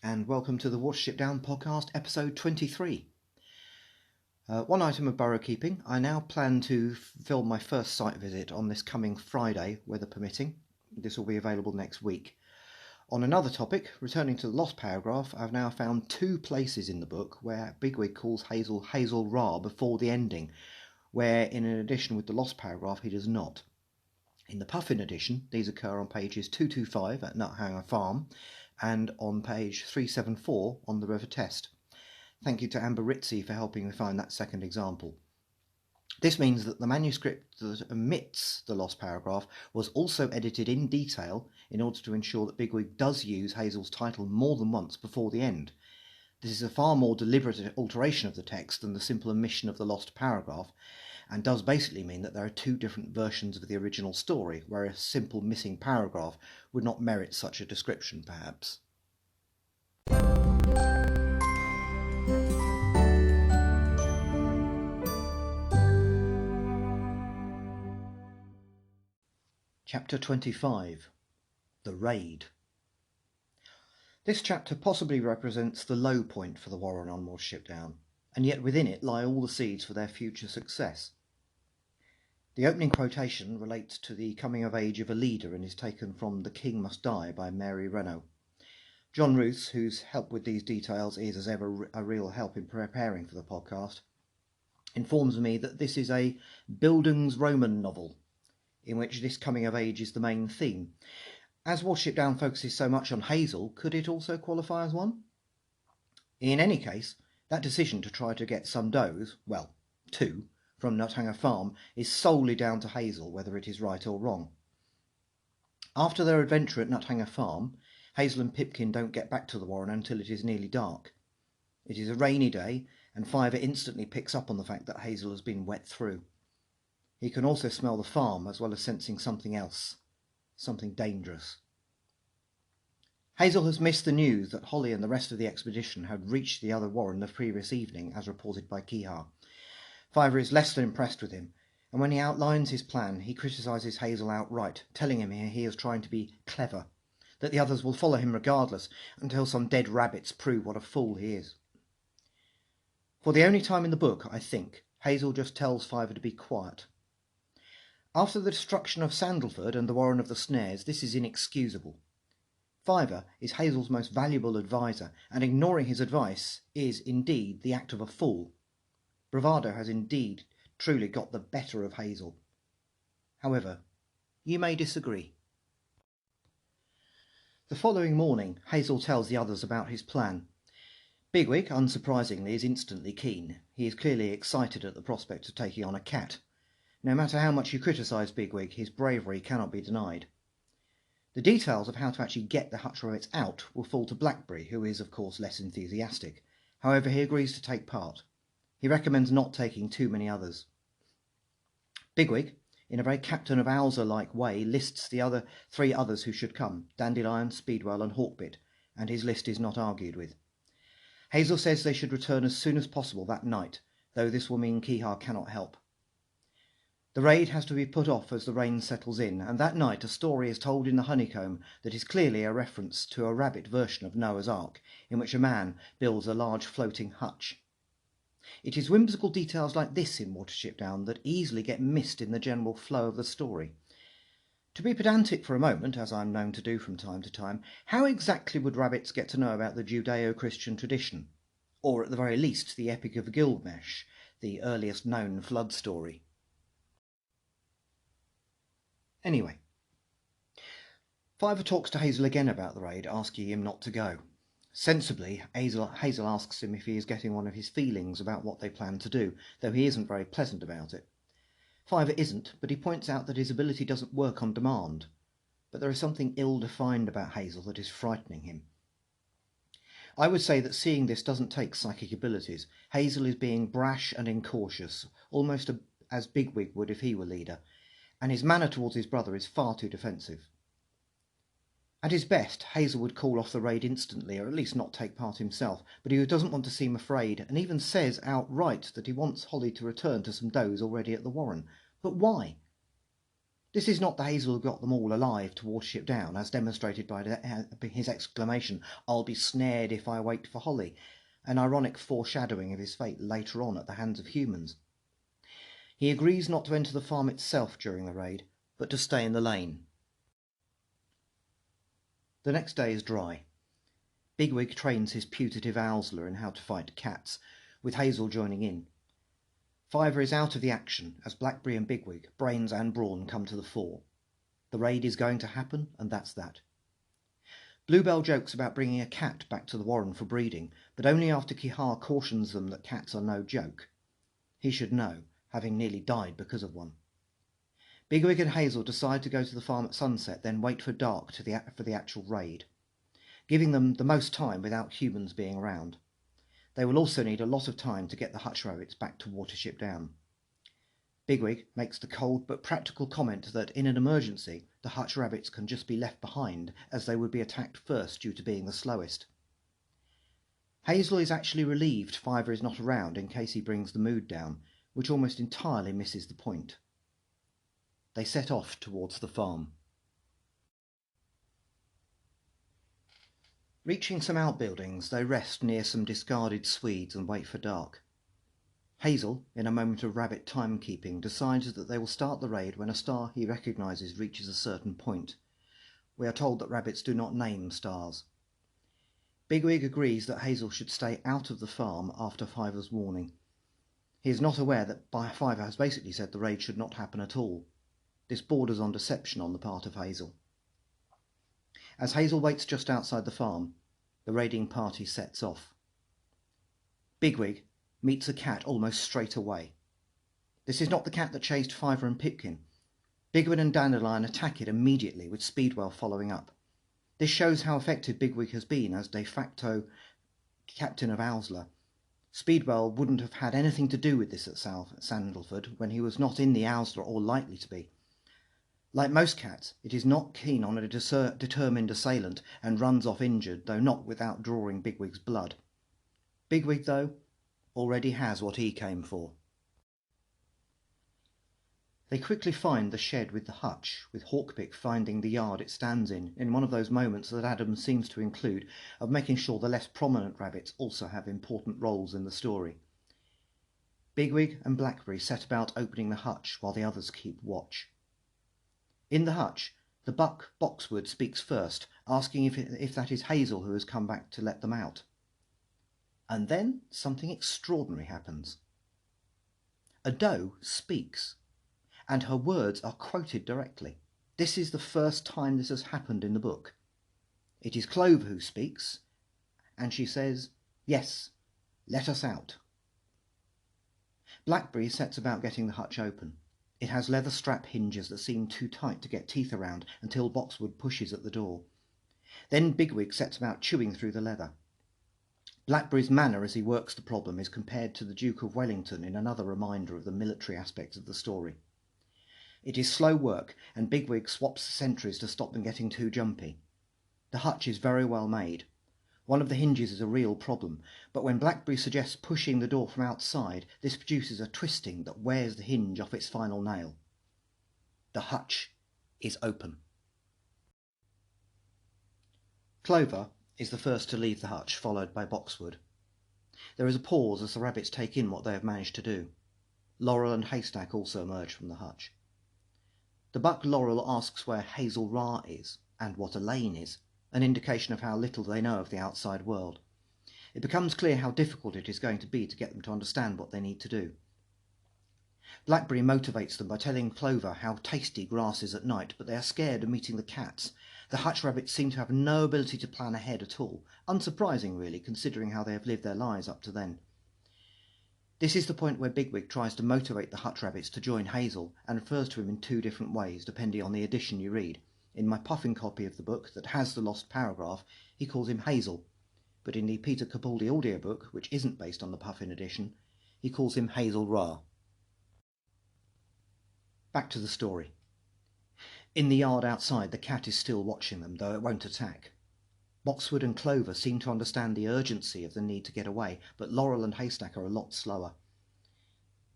and welcome to the Watership Down podcast, episode 23. One item of Burrowkeeping. I now plan to film my first site visit on this coming Friday, weather permitting. This will be available next week. On another topic, returning to the lost paragraph, I've now found two places in the book where Bigwig calls Hazel Hazel-rah before the ending, where in an edition with the lost paragraph he does not. In the puffin edition, these occur on pages 225 at Nuthanger Farm and on page 374 on the River Test. Thank you to Amber Rizzi for helping me find that second example. This means that the manuscript that omits the lost paragraph was also edited in detail in order to ensure that Bigwig does use Hazel's title more than once before the end. This is a far more deliberate alteration of the text than the simple omission of the lost paragraph, and does basically mean that there are two different versions of the original story, where a simple missing paragraph would not merit such a description, perhaps. Chapter 25. The Raid. This chapter possibly represents the low point for the Warren on Watership Down, and yet within it lie all the seeds for their future success. The opening quotation relates to the coming of age of a leader and is taken from The King Must Die by Mary Renault. John Roos, whose help with these details is as ever a real help in preparing for the podcast, informs me that this is a Bildungsroman novel, in which this coming of age is the main theme. As Watership Down focuses so much on Hazel, could it also qualify as one? In any case, that decision to try to get some does, well, two, from Nuthanger Farm is solely down to Hazel, whether it is right or wrong. After their adventure at Nuthanger Farm, Hazel and Pipkin don't get back to the Warren until it is nearly dark. It is a rainy day, and Fiver instantly picks up on the fact that Hazel has been wet through. He can also smell the farm, as well as sensing something else, something dangerous. Hazel has missed the news that Holly and the rest of the expedition had reached the other Warren the previous evening, as reported by Kehaar. Fiver is less than impressed with him, and when he outlines his plan, he criticises Hazel outright, telling him he is trying to be clever, that the others will follow him regardless, until some dead rabbits prove what a fool he is. For the only time in the book, I think, Hazel just tells Fiver to be quiet. After the destruction of Sandalford and the Warren of the Snares, this is inexcusable. Fiver is Hazel's most valuable adviser, and ignoring his advice is indeed the act of a fool. Bravado has indeed truly got the better of Hazel. However, you may disagree. The following morning, Hazel tells the others about his plan. Bigwig, unsurprisingly, is instantly keen. He is clearly excited at the prospect of taking on a cat. No matter how much you criticise Bigwig, his bravery cannot be denied. The details of how to actually get the hutch rabbits out will fall to Blackberry, who is, of course, less enthusiastic. However, he agrees to take part. He recommends not taking too many others. Bigwig, in a very Captain of Owlser-like way, lists the three others who should come, Dandelion, Speedwell and Hawkbit, and his list is not argued with. Hazel says they should return as soon as possible that night, though this will mean Kehaar cannot help. The raid has to be put off as the rain settles in, and that night a story is told in the honeycomb that is clearly a reference to a rabbit version of Noah's Ark, in which a man builds a large floating hutch. It is whimsical details like this in Watership Down that easily get missed in the general flow of the story. To be pedantic for a moment, as I am known to do from time to time, how exactly would rabbits get to know about the Judeo-Christian tradition? Or at the very least the Epic of Gilgamesh, the earliest known flood story? Anyway, Fiver talks to Hazel again about the raid, asking him not to go. Sensibly, Hazel asks him if he is getting one of his feelings about what they plan to do, though he isn't very pleasant about it. Fiver isn't, but he points out that his ability doesn't work on demand. But there is something ill-defined about Hazel that is frightening him. I would say that seeing this doesn't take psychic abilities. Hazel is being brash and incautious, almost as Bigwig would if he were leader, and his manner towards his brother is far too defensive. At his best, Hazel would call off the raid instantly, or at least not take part himself, but he doesn't want to seem afraid, and even says outright that he wants Holly to return to some does already at the Warren. But why? This is not the Hazel who got them all alive to Watership Down, as demonstrated by his exclamation, "I'll be snared if I wait for Holly," an ironic foreshadowing of his fate later on at the hands of humans. He agrees not to enter the farm itself during the raid, but to stay in the lane. The next day is dry. Bigwig trains his putative owlsler in how to fight cats, with Hazel joining in. Fiver is out of the action as Blackberry and Bigwig, brains and brawn, come to the fore. The raid is going to happen, and that's that. Bluebell jokes about bringing a cat back to the warren for breeding, but only after Kehaar cautions them that cats are no joke. He should know, having nearly died because of one. Bigwig and Hazel decide to go to the farm at sunset, then wait for dark for the actual raid, giving them the most time without humans being around. They will also need a lot of time to get the hutch rabbits back to Watership Down. Bigwig makes the cold but practical comment that in an emergency the hutch rabbits can just be left behind, as they would be attacked first due to being the slowest. Hazel is actually relieved Fiver is not around in case he brings the mood down, which almost entirely misses the point. They set off towards the farm. Reaching some outbuildings, they rest near some discarded swedes and wait for dark. Hazel, in a moment of rabbit timekeeping, decides that they will start the raid when a star he recognises reaches a certain point. We are told that rabbits do not name stars. Bigwig agrees that Hazel should stay out of the farm after Fiver's warning. He is not aware that Fiver has basically said the raid should not happen at all. This borders on deception on the part of Hazel. As Hazel waits just outside the farm, the raiding party sets off. Bigwig meets a cat almost straight away. This is not the cat that chased Fiver and Pipkin. Bigwig and Dandelion attack it immediately, with Speedwell following up. This shows how effective Bigwig has been as de facto captain of Owlsler. Speedwell wouldn't have had anything to do with this at Sandalford when he was not in the Owlsler or likely to be. Like most cats, it is not keen on a determined assailant and runs off injured, though not without drawing Bigwig's blood. Bigwig, though, already has what he came for. They quickly find the shed with the hutch, with Hawkpick finding the yard it stands in one of those moments that Adams seems to include of making sure the less prominent rabbits also have important roles in the story. Bigwig and Blackberry set about opening the hutch while the others keep watch. In the hutch, the buck Boxwood speaks first, asking if that is Hazel who has come back to let them out. And then something extraordinary happens. A doe speaks, and her words are quoted directly. This is the first time this has happened in the book. It is Clover who speaks, and she says, "Yes, let us out." Blackberry sets about getting the hutch open. It has leather strap hinges that seem too tight to get teeth around until Boxwood pushes at the door. Then Bigwig sets about chewing through the leather. Blackberry's manner as he works the problem is compared to the Duke of Wellington in another reminder of the military aspects of the story. It is slow work, and Bigwig swaps the sentries to stop them getting too jumpy. The hutch is very well made. One of the hinges is a real problem, but when Blackberry suggests pushing the door from outside, this produces a twisting that wears the hinge off its final nail. The hutch is open. Clover is the first to leave the hutch, followed by Boxwood. There is a pause as the rabbits take in what they have managed to do. Laurel and Haystack also emerge from the hutch. The buck Laurel asks where Hazel-rah is, and what a lane is, an indication of how little they know of the outside world. It becomes clear how difficult it is going to be to get them to understand what they need to do. Blackberry motivates them by telling Clover how tasty grass is at night, but they are scared of meeting the cats. The hutch rabbits seem to have no ability to plan ahead at all, unsurprising really, considering how they have lived their lives up to then. This is the point where Bigwig tries to motivate the hutch rabbits to join Hazel, and refers to him in two different ways, depending on the edition you read. In my puffin copy of the book that has the lost paragraph, he calls him Hazel, but in the Peter Capaldi audiobook, which isn't based on the puffin edition, he calls him Hazel-rah. Back to the story. In the yard outside, the cat is still watching them, though it won't attack. Boxwood and Clover seem to understand the urgency of the need to get away, but Laurel and Haystack are a lot slower.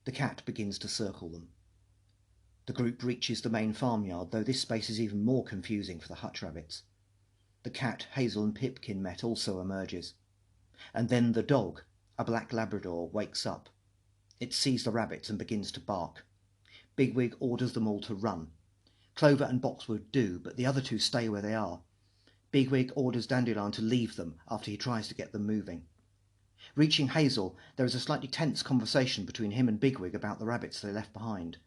The cat begins to circle them. The group reaches the main farmyard, though this space is even more confusing for the hutch rabbits. The cat Hazel and Pipkin met also emerges. And then the dog, a black Labrador, wakes up. It sees the rabbits and begins to bark. Bigwig orders them all to run. Clover and Boxwood do, but the other two stay where they are. Bigwig orders Dandelion to leave them after he tries to get them moving. Reaching Hazel, there is a slightly tense conversation between him and Bigwig about the rabbits they left behind.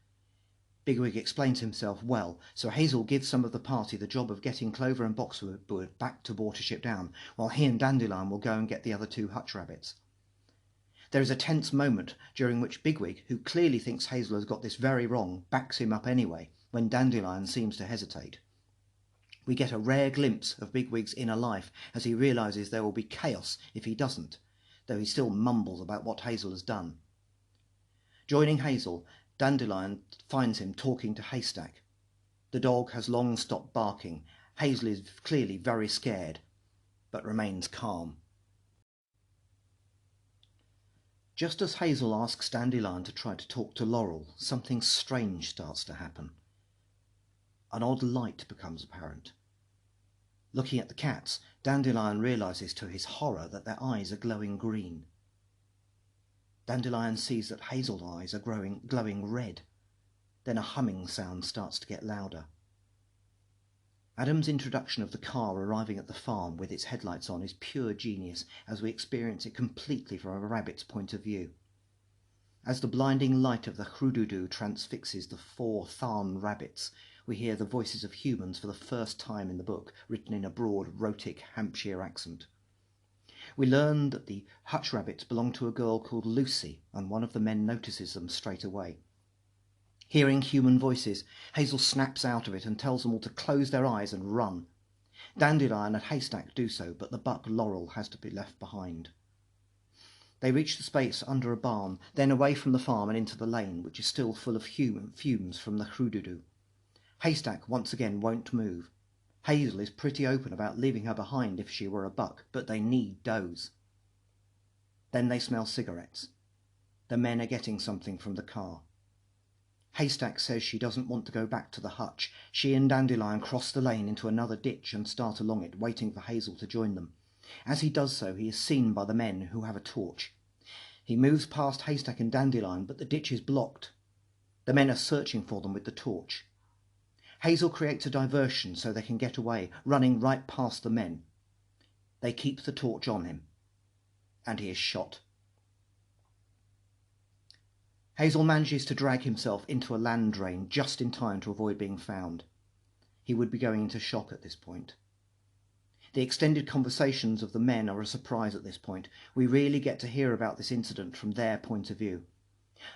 Bigwig explains himself well, so Hazel gives some of the party the job of getting Clover and Boxwood back to Watership Down, while he and Dandelion will go and get the other two hutch rabbits. There is a tense moment during which Bigwig, who clearly thinks Hazel has got this very wrong, backs him up anyway, when Dandelion seems to hesitate. We get a rare glimpse of Bigwig's inner life as he realises there will be chaos if he doesn't, though he still mumbles about what Hazel has done. Joining Hazel, Dandelion finds him talking to Haystack. The dog has long stopped barking. Hazel is clearly very scared, but remains calm. Just as Hazel asks Dandelion to try to talk to Laurel, something strange starts to happen. An odd light becomes apparent. Looking at the cats, Dandelion realises to his horror that their eyes are glowing green. Dandelion sees that Hazel's eyes are glowing red. Then a humming sound starts to get louder. Adam's introduction of the car arriving at the farm with its headlights on is pure genius, as we experience it completely from a rabbit's point of view. As the blinding light of the hrududu transfixes the 4 Tharn rabbits, we hear the voices of humans for the first time in the book, written in a broad, rhotic Hampshire accent. We learn that the hutch rabbits belong to a girl called Lucy, and one of the men notices them straight away. Hearing human voices, Hazel snaps out of it and tells them all to close their eyes and run. Dandelion and Haystack do so, but the buck Laurel has to be left behind. They reach the space under a barn, then away from the farm and into the lane, which is still full of fumes from the hrududu. Haystack once again won't move. Hazel is pretty open about leaving her behind if she were a buck, but they need does. Then they smell cigarettes. The men are getting something from the car. Haystack says she doesn't want to go back to the hutch. She and Dandelion cross the lane into another ditch and start along it, waiting for Hazel to join them. As he does so, he is seen by the men, who have a torch. He moves past Haystack and Dandelion, but the ditch is blocked. The men are searching for them with the torch. Hazel creates a diversion so they can get away, running right past the men. They keep the torch on him, and he is shot. Hazel manages to drag himself into a land drain just in time to avoid being found. He would be going into shock at this point. The extended conversations of the men are a surprise at this point. We really get to hear about this incident from their point of view.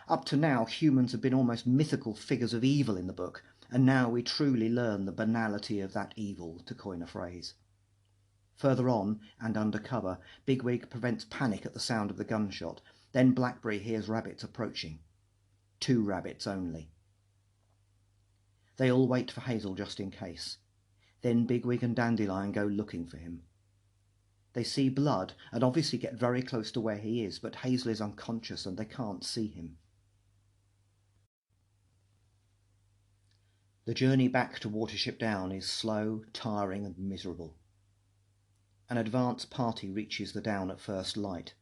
Up to now, humans have been almost mythical figures of evil in the book, and now we truly learn the banality of that evil, to coin a phrase. Further on, and under cover, Bigwig prevents panic at the sound of the gunshot. Then Blackberry hears rabbits approaching. 2 rabbits only. They all wait for Hazel just in case. Then Bigwig and Dandelion go looking for him. They see blood and obviously get very close to where he is, but Hazel is unconscious and they can't see him. The journey back to Watership Down is slow, tiring and miserable. An advance party reaches the down at first light.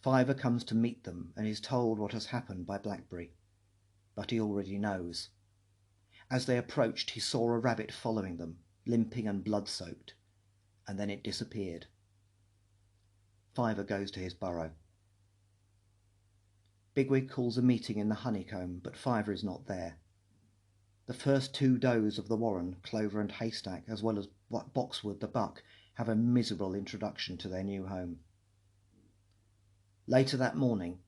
Fiver comes to meet them and is told what has happened by Blackberry, but he already knows. As they approached, he saw a rabbit following them, limping and blood-soaked, and then it disappeared. Fiver goes to his burrow. Bigwig calls a meeting in the honeycomb, but Fiver is not there. The first 2 does of the warren, Clover and Haystack, as well as Boxwood the buck, have a miserable introduction to their new home. Later that morning,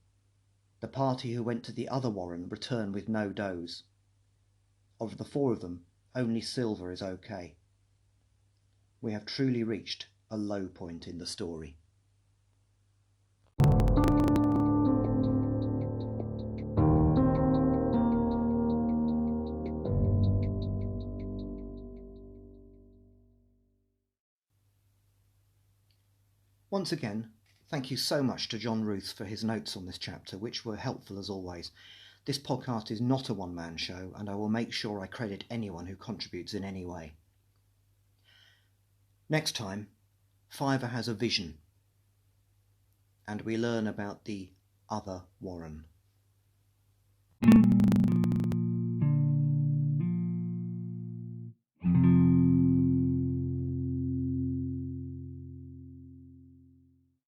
the party who went to the other warren return with no does. Of the 4 of them, only Silver is okay. We have truly reached a low point in the story. Once again, thank you so much to John Ruth for his notes on this chapter, which were helpful as always. This podcast is not a one-man show, and I will make sure I credit anyone who contributes in any way. Next time, Fiver has a vision, and we learn about the other Warren.